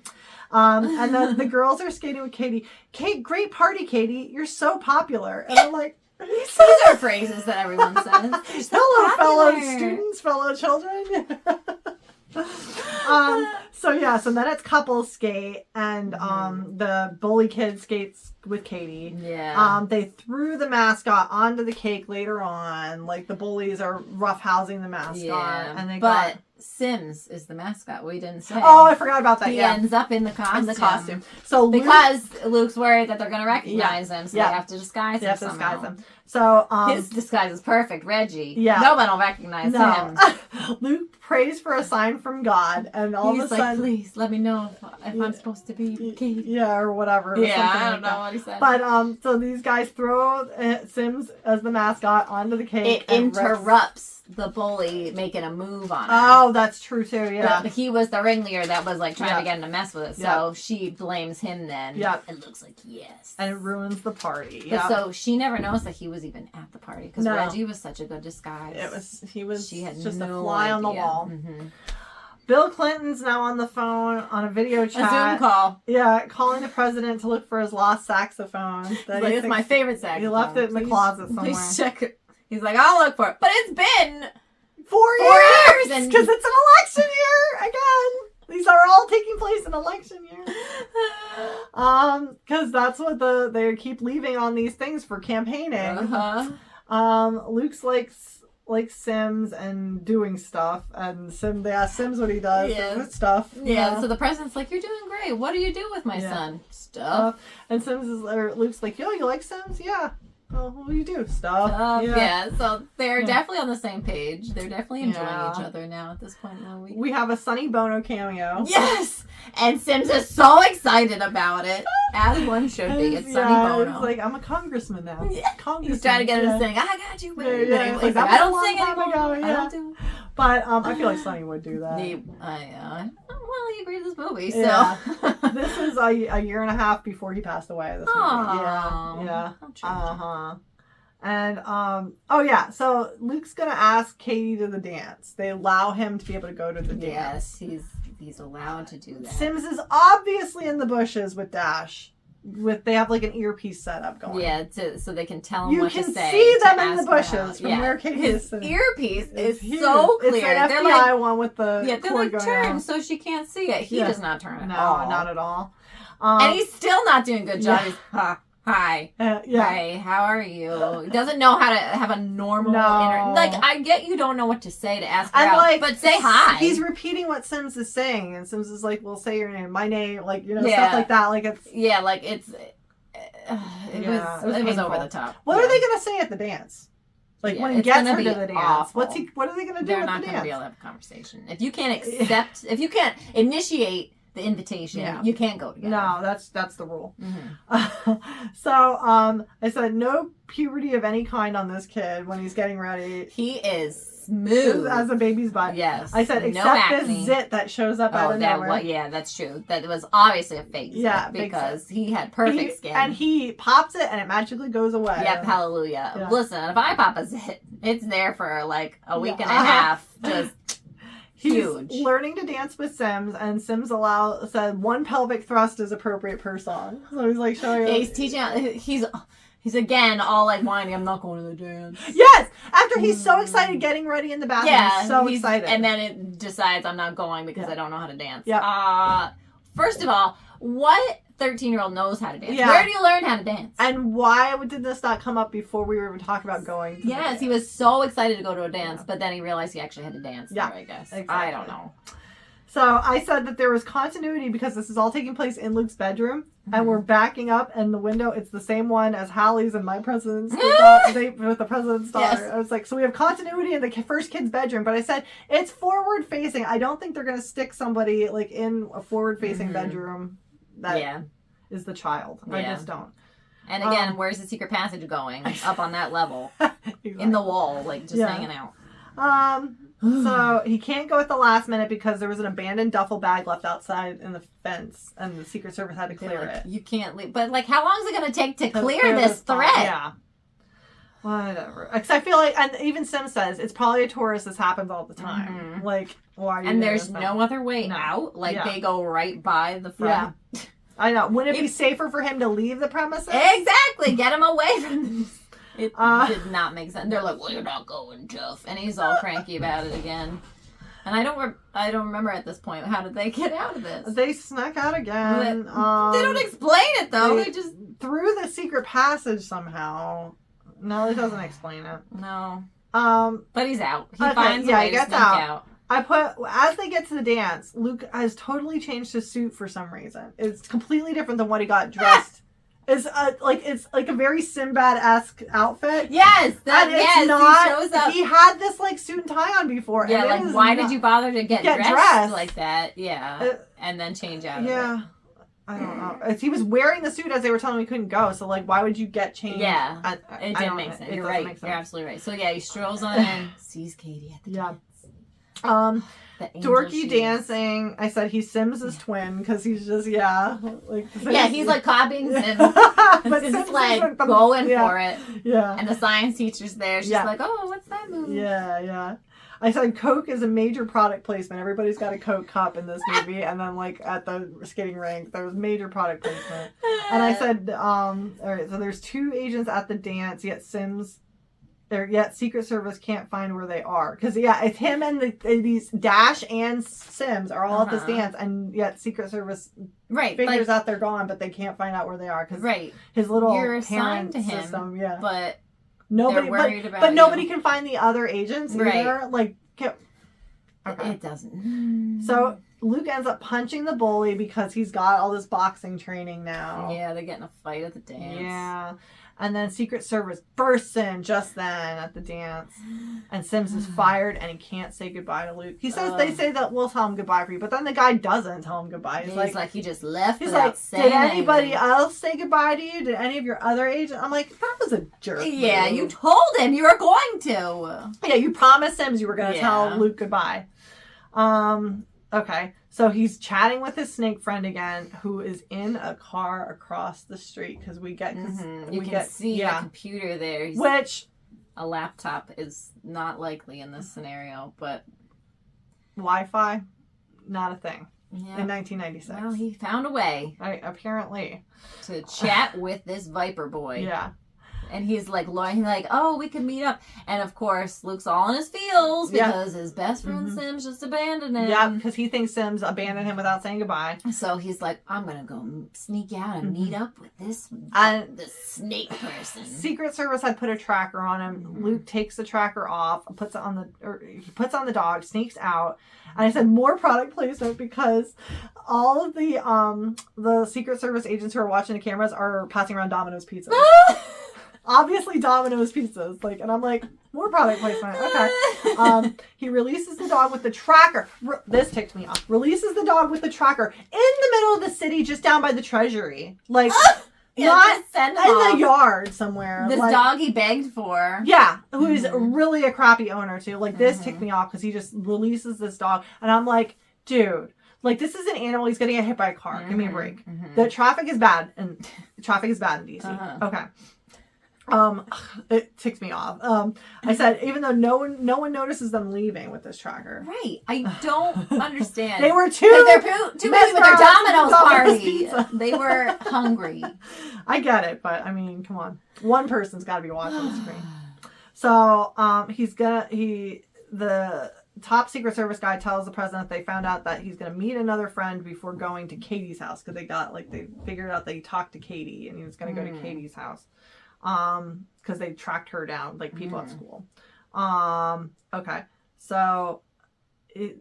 And then the girls are skating with Katie. Great party, Katie. You're so popular. And I'm like...
These are phrases that everyone says.
Hello, fellow students, fellow children. So then it's couples skate, and the bully kid skates with Katie.
Yeah.
They threw the mascot onto the cake later on. Like, the bullies are roughhousing the mascot, and
Sims is the mascot. We didn't say.
Oh, I forgot about that.
He ends up in the costume.
So
because Luke's worried that they're going to recognize him, so they have to disguise him.
So
his disguise is perfect. Reggie.
Yeah.
Nobody will recognize him.
Luke prays for a sign from God, and all of a sudden,
please let me know if I'm supposed to be Katie.
Yeah, or whatever.
Yeah, I don't know what he said.
But so these guys throw Sims as the mascot onto the cake.
It interrupts the bully making a move on him.
Oh, that's true too. Yeah,
but he was the ringleader that was like trying to get him to mess with it. So she blames him then.
Yeah,
it looks like
and it ruins the party.
But so she never knows that he was even at the party because Reggie was such a good disguise.
She had just
no
a fly on the wall.
Mm-hmm.
Bill Clinton's now on the phone on a video chat.
A Zoom call.
Yeah, calling the president to look for his lost saxophone.
It's my favorite saxophone.
He left it in the closet somewhere.
Please check it. He's like, I'll look for it. But it's been
4 years! Because it's an election year again. These are all taking place in election years. Because that's what they keep leaving on these things for campaigning. Luke's like Sims and doing stuff, and they ask Sims what he does with stuff.
Yeah, so the president's like, you're doing great. What do you do with my son? Stuff.
And Luke's like, yo, you like Sims? Yeah. Oh, what do you do? Stuff.
Yeah. So they're definitely on the same page. They're definitely enjoying each other now at this point in the week.
We have a Sonny Bono cameo.
Yes! And Sims is so excited about it. As one should be. It's Sonny Bono.
He's like, I'm a congressman now.
Yeah. He's trying to get her to sing, I got you, baby.
Yeah.
Like, I don't sing anymore.
I don't do. But I feel like Sonny would do that.
Well, he agreed with this movie, so.
Yeah. This is a year and a half before he passed away. This movie. Yeah. And so Luke's gonna ask Katie to the dance. They allow him to be able to go to the dance.
Yes, he's allowed to do that.
Sims is obviously in the bushes with Dash. They have like an earpiece set up going.
Yeah, so they can tell him what to say.
You can see them in the bushes from where Katie is sitting.
His earpiece is so clear.
It's an FBI one with the cord
they're turned so she can't see it. He does not turn at all.
No, not at all.
And he's still not doing a good job. He's, hi. Hi, how are you? He doesn't know how to have a normal like, I get you don't know what to say to ask her out, but say hi.
He's repeating what Sims is saying, and Sims is like, well, say your name, my name, like, stuff like that. Like, it's...
Yeah, like, it was over the top.
What are they going to say at the dance? Like, when he gets her to the dance.
Awful.
What are they going to do at the dance? They're not going to
be able to have a conversation. If you can't if you can't initiate the invitation, you can't go together.
No, that's the rule. So I said no puberty of any kind on this kid when he's getting ready.
He is smooth
as a baby's butt.
Yes.
I said except this zit that shows up out of nowhere.
Yeah, that's true. That was obviously a fake zit because he had perfect skin.
And he pops it and it magically goes away.
Yep, hallelujah. Yeah. Listen, if I pop a zit, it's there for like a week and a half. Just huge.
He's learning to dance with Sims, and Sims said one pelvic thrust is appropriate per song. So he's like showing.
Yeah, he's teaching. He's again all like whining. I'm not going to the dance.
Yes, after he's so excited getting ready in the bathroom. Yeah, he's so excited,
and then it decides I'm not going because I don't know how to dance.
Yeah.
First of all, what 13-year-old knows how to dance? Yeah. Where do you learn how to dance?
And why did this not come up before we were even talking about going to
Yes, he was so excited to go to a dance, but then he realized he actually had to dance there, I guess.
Exactly.
I don't know.
So I said that there was continuity because this is all taking place in Luke's bedroom, and we're backing up, and the window, it's the same one as Hallie's and My President's Date with the President's Daughter. Yes. I was like, so we have continuity in the first kid's bedroom, but I said it's forward facing. I don't think they're going to stick somebody like in a forward facing bedroom that is the child. I just don't.
And again, where's the secret passage going? Up on that level. Exactly. In the wall, like just hanging out.
So he can't go at the last minute because there was an abandoned duffel bag left outside in the fence, and the Secret Service had to clear it.
You can't leave. But like, how long is it going to take to clear this threat?
Yeah. Whatever. Because I feel like, and even Sim says, it's probably a tourist. This happens all the time. Like, why are you
And there's no other way out. Like, they go right by the front.
Yeah. I know. Wouldn't it be safer for him to leave the premises?
Exactly. Get him away from this. It did not make sense. They're like, well, you're not going, Jeff. And he's all cranky about it again. And I don't remember at this point, how did they get out of this?
They snuck out again.
They don't explain it, though. They just...
Through the secret passage somehow. No, it doesn't explain it.
No. But he's out. He finds a way to sneak out.
I put, as they get to the dance, Luke has totally changed his suit for some reason. It's completely different than what he got dressed. It's like a very Sinbad-esque outfit.
Yes,
it's not,
he shows up.
He had this like suit and tie on before.
Yeah, like why did you bother to get dressed like that? Yeah, and then change out of it.
I don't know. He was wearing the suit as they were telling him he couldn't go. So like, why would you get changed?
Yeah, it didn't make sense. You're right. You're absolutely right. So yeah, he strolls on in, sees Katie at the dance.
Dorky dancing. I said he's Sims' twin because he's just
he's like copying Sims. But Sims is like going for it. Yeah. And the science teacher's there. She's like, oh, what's that movie?
Yeah. I said Coke is a major product placement. Everybody's got a Coke cup in this movie, and then like at the skating rink, there was major product placement. And I said, all right, so there's 2 agents at the dance, yet Secret Service can't find where they are. Because, it's him and these Dash and Sims are all at this dance, and yet Secret Service figures out they're gone, but they can't find out where they are. Because his little parent system,
but
nobody can find the other agents either. Like,
it doesn't.
So Luke ends up punching the bully because he's got all this boxing training now.
Yeah, they get in a fight at the dance.
Yeah. And then Secret Service bursts in just then at the dance. And Sims is fired and he can't say goodbye to Luke. He says, they say that we'll tell him goodbye for you. But then the guy doesn't tell him goodbye. He's like,
he just left
he's
without
like,
saying
did anybody
anything.
else say goodbye to you? Did any of your other agents? I'm like, that was a jerk.
Yeah,
move.
you told him you were going to.
Yeah, you promised Sims you were going to tell Luke goodbye. Okay. So he's chatting with his snake friend again, who is in a car across the street because we get
you can see a computer there.
Which
a laptop is not likely in this scenario, but
Wi-Fi, not a thing in 1996.
Well, he found a way,
right? Apparently,
to chat with this Viper boy.
Yeah.
And he's like, oh, we could meet up. And of course, Luke's all in his feels because his best friend Sims just abandoned him.
Yeah, because he thinks Sims abandoned him without saying goodbye.
So he's like, I'm going to go sneak out and meet up with this snake person.
Secret Service had put a tracker on him. Luke takes the tracker off, he puts on the dog, sneaks out. And I said more product placement because all of the Secret Service agents who are watching the cameras are passing around Domino's pizzas. Obviously Domino's pizzas. And I'm like, more product placement. Okay. He releases the dog with the tracker. This ticked me off. Releases the dog with the tracker in the middle of the city, just down by the treasury. Not in the yard somewhere.
This dog he begged for.
Yeah. Who is really a crappy owner too. This ticked me off because he just releases this dog. And I'm like, dude. This is an animal. He's going to get hit by a car. Give me a break. The traffic is bad. And traffic is bad in DC. Okay. It ticks me off. I said, even though no one notices them leaving with this tracker.
Right. I don't understand.
They were too
busy with their Domino's party. They were hungry.
I get it, but I mean, come on. One person's got to be watching the screen. So, the top Secret Service guy tells the president they found out that he's going to meet another friend before going to Katie's house because they figured out that he talked to Katie and he was going to go to Katie's house. Because they tracked her down, people at school. Okay. So it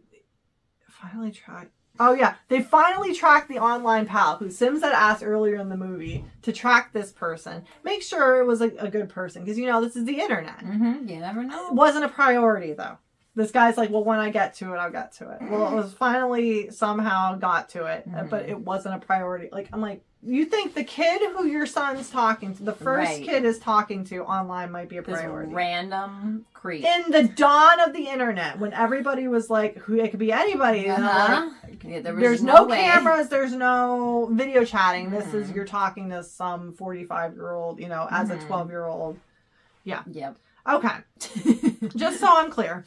finally tracked. Oh yeah, they finally tracked the online pal who Sims had asked earlier in the movie to track this person. Make sure it was a good person because this is the internet.
You never know.
It wasn't a priority though. This guy's like, well, when I get to it, I'll get to it. Well, it was finally somehow got to it, but it wasn't a priority. I'm like, you think the kid who your son's talking to, the first kid is talking to online might be a priority.
This random creep.
In the dawn of the internet, when everybody was like, who it could be anybody. There's no cameras, there's no video chatting. This is, you're talking to some 45-year-old, as a 12-year-old. Yeah.
Yep.
Okay. Just so I'm clear.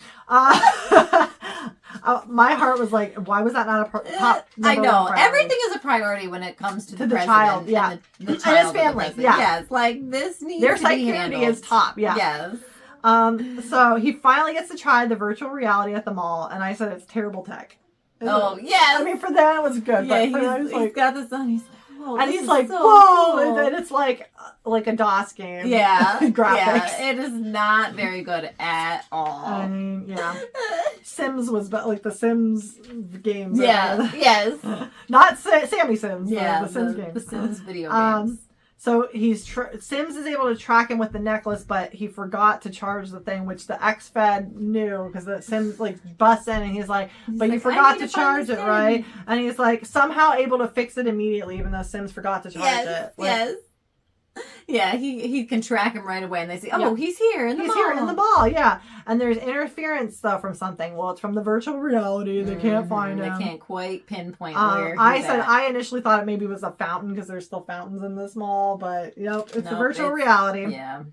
My heart was like, why was that not a top
I know.
priority?
Everything is a priority when it comes to the president
child. Yeah.
And the child
and his family.
Yeah.
Yes.
This needs
their
to be
security
handled.
is top. Yeah.
Yes.
So he finally gets to try the virtual reality at the mall, and I said it's terrible tech.
Yes.
I mean, for them it was good.
Yeah,
but
he's got this on. He's like, whoa,
and he's like,
so
whoa,
cool.
and then it's like a DOS game.
Yeah.
Graphics.
Yeah, it is not very good at all.
I mean, yeah. Sims was the Sims games.
Yeah. Yes.
Not Sammy Sims.
Yeah.
The Sims games.
The Sims video games.
So Sims is able to track him with the necklace, but he forgot to charge the thing, which the ex-Fed knew because the Sims busts in and he's like, you forgot to charge it, right? And he's somehow able to fix it immediately, even though Sims forgot to charge it.
Yes. Yeah, he can track him right away, and they say, he's here in the mall.
He's here in the mall, yeah. And there's interference though from something. Well, it's from the virtual reality. They can't find him.
They can't quite pinpoint where
I initially thought it maybe was a fountain because there's still fountains in this mall, but it's the virtual reality.
Yeah.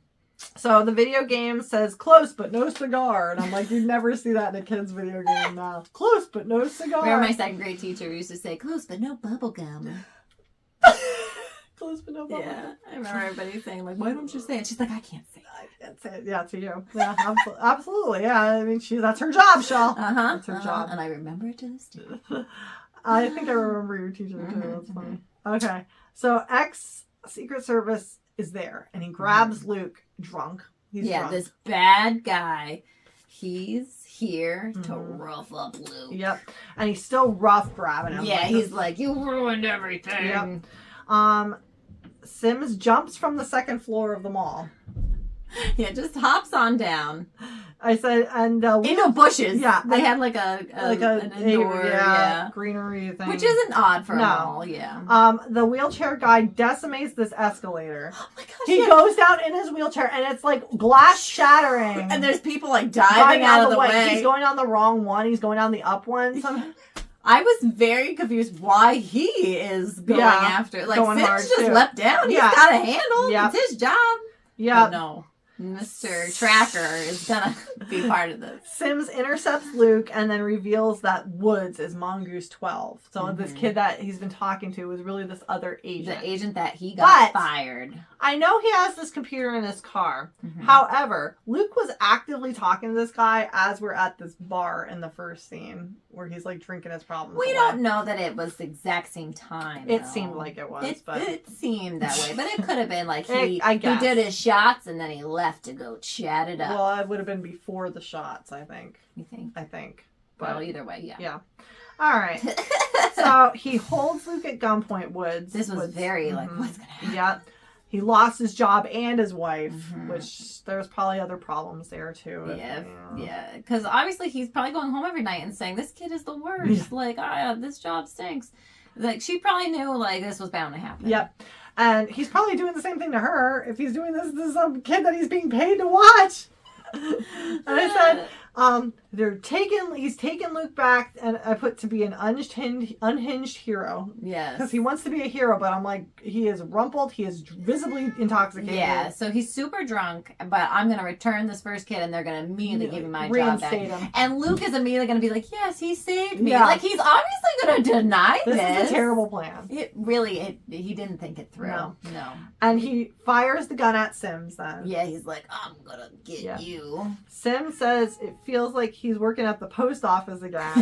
So the video game says close but no cigar, and I'm like, you'd never see that in a kid's video game now. Close but no cigar.
Remember my second grade teacher used to say, close but no bubble gum.
Close but no bubble gum.
Yeah, I remember everybody saying why don't you say it? She's like, I can't say it.
I can't say it. Yeah, to you. Yeah, absolutely. Yeah, I mean, that's her job, Shell. That's her job.
And I remember it to this day.
I think I remember your teacher too. That's funny. Okay, so ex-Secret Service is there, and he grabs Luke drunk. He's drunk.
This bad guy. He's here to rough up Luke.
Yep, and he's still rough grabbing him.
Yeah, he's like, you ruined everything.
Yep. Sims jumps from the second floor of the mall.
Yeah, just hops on down.
I said, and
into bushes.
Yeah,
they had like an indoor
greenery thing,
which isn't odd for a mall. Yeah.
The wheelchair guy decimates this escalator.
Oh my gosh!
He goes down in his wheelchair, and it's like glass shattering.
And there's people like diving out of the way.
He's going down the wrong one. He's going down the up one.
I was very confused why he is going after. Like, Sims just leapt down. He's got a handle. Yep. It's his job.
Yeah.
But no. Mr. Tracker is gonna be part of this.
Sims intercepts Luke and then reveals that Woods is Mongoose 12. So this kid that he's been talking to was really this other agent.
The agent that he got fired.
I know he has this computer in his car. However, Luke was actively talking to this guy as we're at this bar in the first scene where he's like drinking his problems
We don't know that it was the exact same time.
It seemed like it was.
It seemed that way. But it could have been like he did his shots and then he left to go chat it up.
Well, it would have been before the shots, I think.
You think?
I think.
Well, either way, yeah.
Yeah. All right. So he holds Luke at gunpoint, Woods.
This was very like, what's going to happen?
Yeah. He lost his job and his wife, which there's probably other problems there too.
Yeah. Because obviously he's probably going home every night and saying, this kid is the worst. Like, this job stinks. Like, she probably knew, like, this was bound to happen.
Yep. And he's probably doing the same thing to her if he's doing this to some kid that he's being paid to watch. And I said, he's taking Luke back, and I put to be an unhinged hero.
Yes.
Because he wants to be a hero, but I'm like, he is rumpled, he is visibly intoxicated.
Yeah, so he's super drunk, but I'm going to return this first kid, and they're going to immediately give me my job back.
Him.
And Luke is immediately going to be like, yes, he saved me. Yeah. Like, he's obviously going to deny this.
This is a terrible plan.
He didn't think it through. No.
And he fires the gun at Sims then.
Yeah, he's like, I'm going to get you.
Sims says it feels like he's working at the post office again,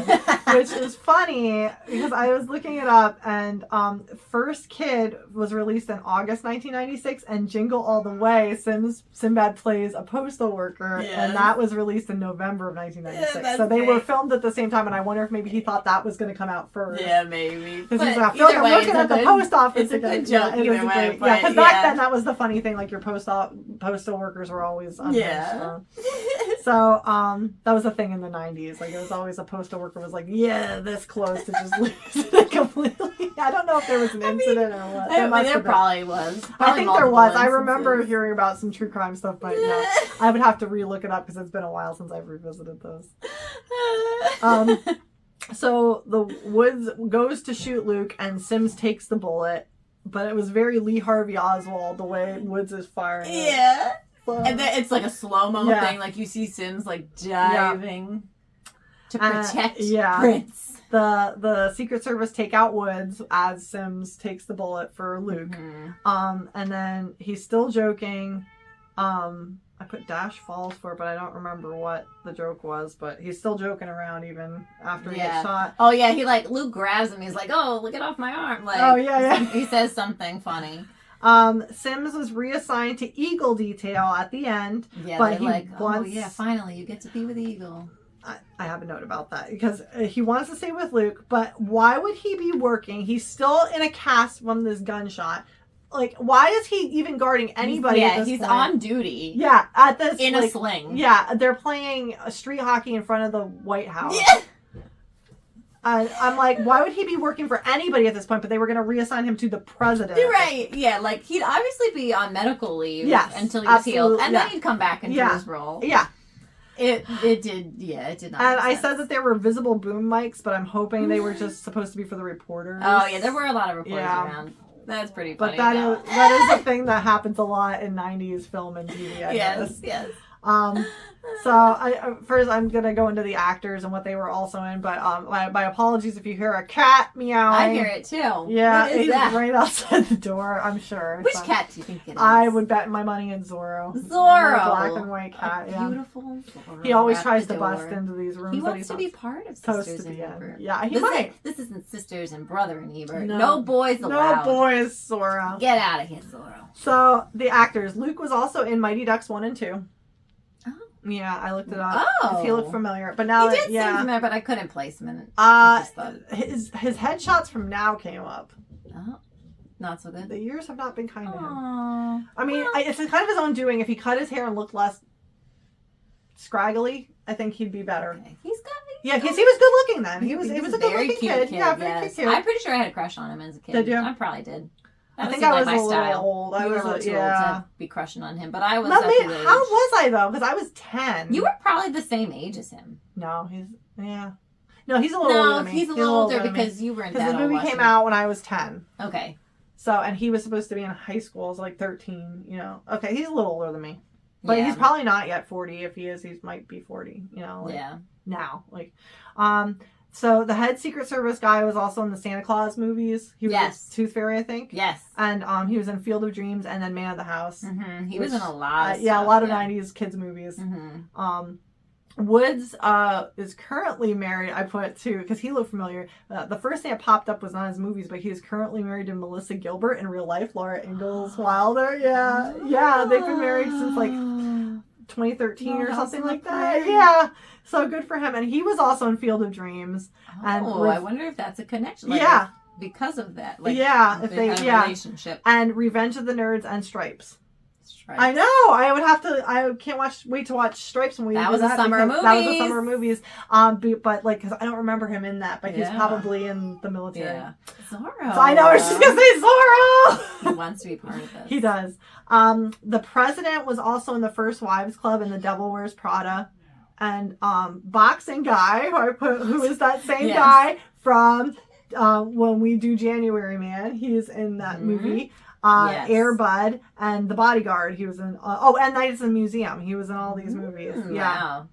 which is funny because I was looking it up, and First Kid was released in August 1996, and Jingle All the Way, Sinbad plays a postal worker, and that was released in November of 1996. So they were filmed at the same time, and I wonder if maybe he thought that was going to come out first.
Yeah, maybe.
Because he's like, I feel like I'm working at the post office again.
It's a good joke either way.
Because back then that was the funny thing, like your postal workers were always unhinged. So that was a thing in the 90s. Like, it was always a postal worker was like, this close to just losing it completely. I don't know if there was an incident or what.
There probably was.
I think there was. I remember hearing about some true crime stuff, but I would have to re-look it up because it's been a while since I've revisited those. So the Woods goes to shoot Luke, and Sims takes the bullet, but it was very Lee Harvey Oswald the way Woods is firing it.
Yeah. And then it's like a slow-mo thing. Like, you see Sims, like, diving to protect Prince.
The Secret Service take out Woods as Sims takes the bullet for Luke. And then he's still joking. I put Dash falls for it, but I don't remember what the joke was. But he's still joking around even after he gets shot.
Oh, yeah. Luke grabs him. He's like, oh, get off my arm. Like,
oh, yeah.
He says something funny.
Sims was reassigned to Eagle detail at the end.
Yeah, but finally you get to be with Eagle.
I have a note about that because he wants to stay with Luke, but why would he be working? He's still in a cast from this gunshot. Like, why is he even guarding anybody at this
he's
point?
on duty.
Yeah, at this
in a sling.
Yeah, they're playing street hockey in front of the White House.
Yeah.
I'm like, why would he be working for anybody at this point? But they were going to reassign him to the president.
Right, yeah. Like, he'd obviously be on medical leave until he was healed. And then he'd come back into his role.
Yeah.
It did not.
And I said that there were visible boom mics, but I'm hoping they were just supposed to be for the reporters.
Oh, yeah, there were a lot of reporters around. That's pretty funny.
But that is a thing that happens a lot in 90s film and TV, I guess.
Yes.
So first I'm going to go into the actors and what they were also in, but my apologies if you hear a cat meowing.
I hear it too.
Yeah, he's right outside the door, I'm sure.
Which cat do you think it is?
I would bet my money in Zorro.
Zorro!
Black and white cat,
Beautiful Zorro.
He always tries to bust into these rooms.
He wants to be part of Sisters in Ebert.
Yeah, he might.
This isn't Sisters and Brother in Ebert. No boys allowed.
No boys, Zorro.
Get out of here, Zorro.
So, the actors. Luke was also in Mighty Ducks 1 and 2. Yeah, I looked it up.
Oh,
he looked familiar, but now
he did seem familiar, but I couldn't place him in it.
His headshots from Now came up.
Oh, Not so good.
The years have not been kind to him.
Aww.
I mean, it's kind of his own doing. If he cut his hair and looked less scraggly, I think he'd be better.
Okay.
Yeah, because he was good looking then. He was a good
very
looking
cute
kid. Yeah, very cute kid.
I'm pretty sure I had a crush on him as a kid.
Did you?
I probably did.
I think I was a little old.
I was a little too old to be crushing on him, but I was.
How was I though? Because I was 10.
You were probably the same age as him.
No, he's No, he's a little older than me.
He's a little older because you were in that.
Because the movie came out when I was 10.
Okay.
So, and he was supposed to be in high school, so like 13, you know. Okay, he's a little older than me. But he's probably not yet 40. If he is, he might be 40, you know. Like, now. So the head Secret Service guy was also in the Santa Claus movies. He was Tooth Fairy, I think.
Yes.
And he was in Field of Dreams and then Man of the House.
Mm-hmm. He was in a lot of stuff.
Yeah, a lot of 90s kids movies.
Mm-hmm.
Woods is currently married. I put too because he looked familiar. The first thing that popped up was not his movies, but he is currently married to Melissa Gilbert in real life. Laura Ingalls Wilder. Yeah, they've been married since like 2013 or something like that. Yeah, so good for him. And he was also in Field of Dreams.
I wonder if that's a connection. Because of that.
If they
relationship.
And Revenge of the Nerds and Stripes. I know. I can't wait to watch Stripes when we
That was a summer movie.
That was a summer movies. But like, because I don't remember him in that, but he's probably in the military.
Yeah. Zorro.
So I know. I was just gonna say Zorro.
He wants to be part of this.
He does. The president was also in the First Wives Club and The Devil Wears Prada, and boxing guy who is that same guy from when we do January Man. He's in that movie. Air Bud and The Bodyguard. He was in. And Night at the Museum. He was in all these movies.
Wow.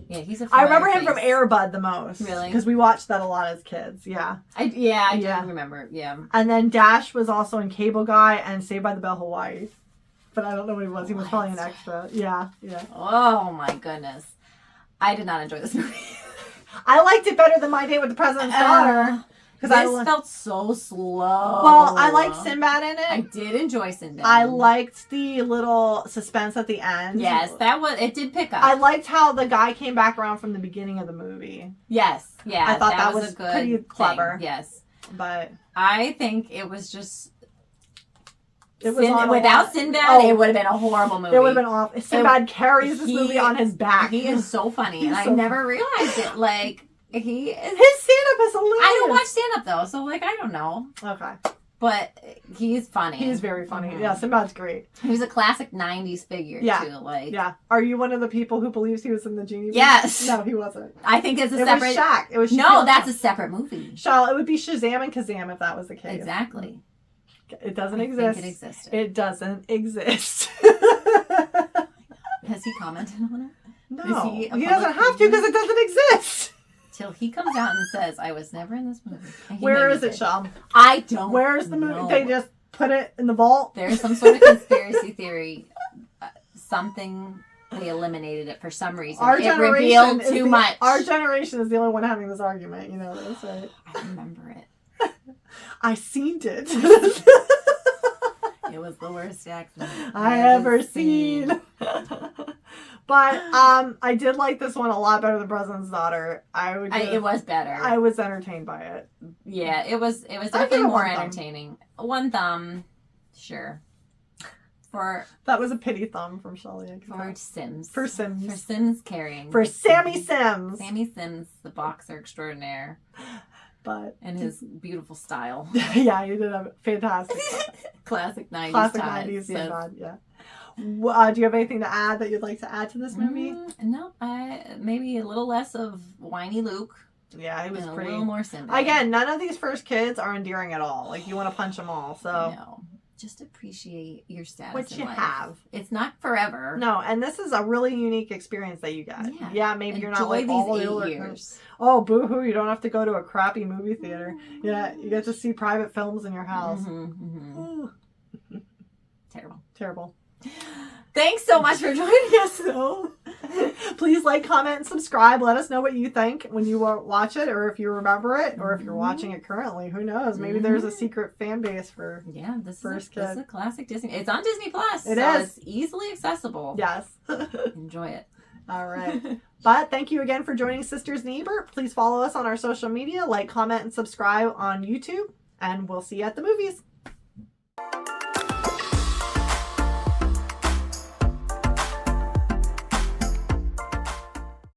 Yeah, he's a.
I remember him from Air Bud the most.
Really?
Because we watched that a lot as kids. Yeah.
I do remember. Yeah.
And then Dash was also in Cable Guy and Saved by the Bell Hawaii. But I don't know what he was. He was probably an extra. Yeah.
Oh my goodness. I did not enjoy this movie.
I liked it better than My Date with the President's Daughter.
Because this felt so slow.
Well, I liked Sinbad in it.
I did enjoy Sinbad.
I liked the little suspense at the end.
Yes, it did pick up.
I liked how the guy came back around from the beginning of the movie.
Yes, yeah.
I thought that was
a good
pretty clever.
Thing. Yes.
But
I think it was just...
without
Sinbad, it would have been a horrible movie.
It would have been awful. Sinbad carries this movie on his back.
He is so funny, and I never realized it. He is...
His stand-up is hilarious.
I don't watch stand-up, though, so, I don't know.
Okay.
But he's funny.
He's very funny. Mm-hmm. Yeah, Sinbad's great.
He was a classic 90s figure, too.
Yeah. Are you one of the people who believes he was in the Genie movie?
Yes.
No, he wasn't.
I think it's a separate...
It was Shaq. It was
No, that's a separate movie.
It would be Shazam and Kazam if that was the case.
Exactly.
It doesn't exist.
Think it existed.
It doesn't exist.
Has he commented on it?
No. He doesn't have to because it doesn't exist.
Till he comes out and says, I was never in this movie.
Where is it, Shum?
I don't
Where is the movie? They just put it in the vault?
There's some sort of conspiracy theory. Something, they eliminated it for some reason. It revealed too much.
Our generation is the only one having this argument, you know this, right?
I remember it.
I seen it.
It was the worst accent
I ever seen. But I did like this one a lot better than President's Daughter.
It was better.
I was entertained by it.
Yeah, it was definitely more entertaining. One thumb, sure.
That was a pity thumb from Shelley.
For Sims.
For Sims.
For Sims carrying.
For Sammy Sims.
Sammy Sims, the boxer extraordinaire. And his beautiful style.
Yeah, he did a fantastic
classic 90s.
Classic 90s, yeah. Do you have anything to add that you'd like to add to this movie?
No, maybe a little less of whiny Luke.
Yeah, he was pretty.
A little more Sinbad.
Again, none of these first kids are endearing at all. Like, you want to punch them all, so.
No. Just appreciate your status
what
in
you
life.
have.
It's not forever.
No, and this is a really unique experience that you got. Yeah, maybe you're not like all the older
years.
Oh, boo-hoo, you don't have to go to a crappy movie theater. Yeah, you get to see private films in your house. Terrible.
Thanks so much for joining us,
though. Please like, comment, and subscribe. Let us know what you think when you watch it, or if you remember it, or if you're watching it currently. Who knows? Maybe there's a secret fan base for
this is a classic Disney. It's on Disney Plus. It's easily accessible.
Yes.
Enjoy it.
All right. But thank you again for joining Sisters and Ebert. Please follow us on our social media, like, comment, and subscribe on YouTube, and we'll see you at the movies.